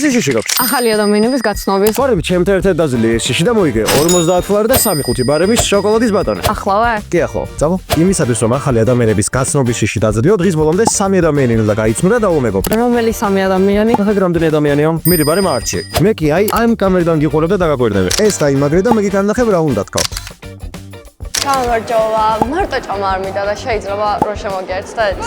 ისი შიში გაქვს? ახალი ადამიანების გაცნობის. ხარები ჩემთან ერთად დაზლი შიში და მოიგე 50 ლარი და 3/5 ბარემის შოკოლადის ბატონი. ახლავე? კი ახლო. წავო. იმისათვის რომ ახალი ადამიანების გაცნობის შიში დაძლიო, დღის ბოლომდე 3 ადამიანი უნდა გაიცნო და დაუმეგო. რომელი 3 ადამიანი? ახლა რამდენი ადამიანია? მირი ბარე მარჩი. მე კი აი ამ კამერიდან გიყურებ და დაგაკვირდები. ეს დაიმაგრე და მე გიგანახებ რა უნდა თქვა. გამარჯობა. მარტო ჭამა არ მინდა და შეიძლება რომ შემოგიერთდეთ.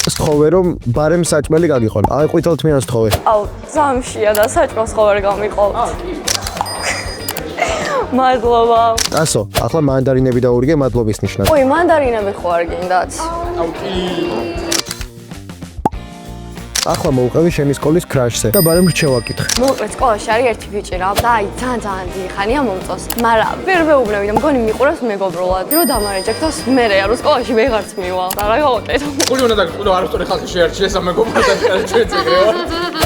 სთხოვე რომ ბარემ საჭმელი გაგიყონ. აი ყვითელთმიან სთხოვე. აუ, ზამშია და საჭმელს ხო ვერ გამიყოლ. მადლობა. ასო, ახლა მანდარინები დაურიგე მადლობის ნიშნად. ой, მანდარინები ხო არ გინდათ? აუ კი. ახლა მოვყევი შენი სკოლის კრაშზე და ბარემ რჩევა კითხე. მოკლედ სკოლაში არის ერთი ბიჭი რა და აი ძალიან დიდი ხანია მომწონს. მაგრამ ვერ მეუბნები და მგონი მიყურებს მეგობრულად. რო დამარეჯექტოს მე რა სკოლაში ვეღარც მივალ. და რა გავაკეთო? ყური უნდა დაგწყვილო არასწორი ხალხი შეარჩიეს ამ მეგობრად და ჩვენ წეგრეო.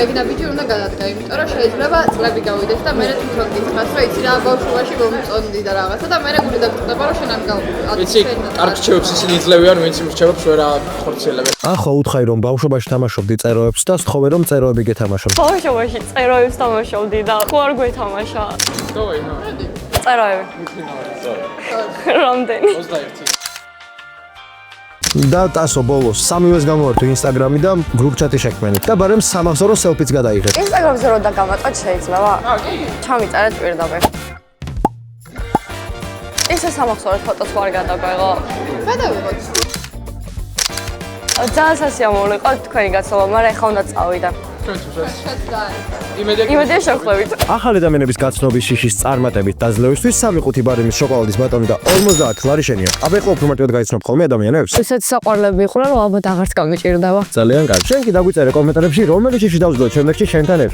ეგნა ბიჭი უნდა გადადგა, იმიტომ რომ შეიძლება წლები გავიდეს და მე თვითონ გითხრას, რომ იცი რა ბავშვობაში მომწონდი და რაღაცა და მე გული დაგწყდება რომ შენ ამ იცი, კარგ რჩევებს ისინი იძლევიან, ვინც იმ რჩევებს ვერ ახორციელებენ. ახლა უთხარი რომ ბავშვობაში თამაშობდი წეროებს და სთხოვე რომ წეროები გეთამაშო. ბავშვობაში წეროებს თამაშობდი და ხო არ გვეთამაშა. დავაი, ნა. წეროები. რამდენი? 21. და ტასო ბოლოს სამივეს გამოვარდო ინსტაგრამი და გრუპ ჩატი შექმნით და ბარემ სამახსოვრო სელფიც გადაიღეთ. ინსტაგრამზე რო დაგამატოთ შეიძლება? ჩამიწერეთ პირდაპირ. ესე სამახსოვრო ფოტოს ვარ გადაგვეღო. გადავიღოთ. ძალიან სასიამოვნო იყო თქვენი გაცნობა, მაგრამ ეხლა უნდა წავიდე. იმედია შევხვდებით. ახალი ადამიანების გაცნობის შიშის წარმატებით დაძლევისთვის 3/5 ბარემის შოკოლადის ბატონი და 50 ლარი შენია. აბა ეხლა უფრო მეტად გაიცნობ ხოლმე ადამიანებს? ისეთ საყვარლები იყო, რომ ალბათ აღარც გამიჭირდება. ძალიან კარგი. შენ კი დაგვიწერე კომენტარებში რომელი შიში დავძლევ შემდეგში შენთან ერთად.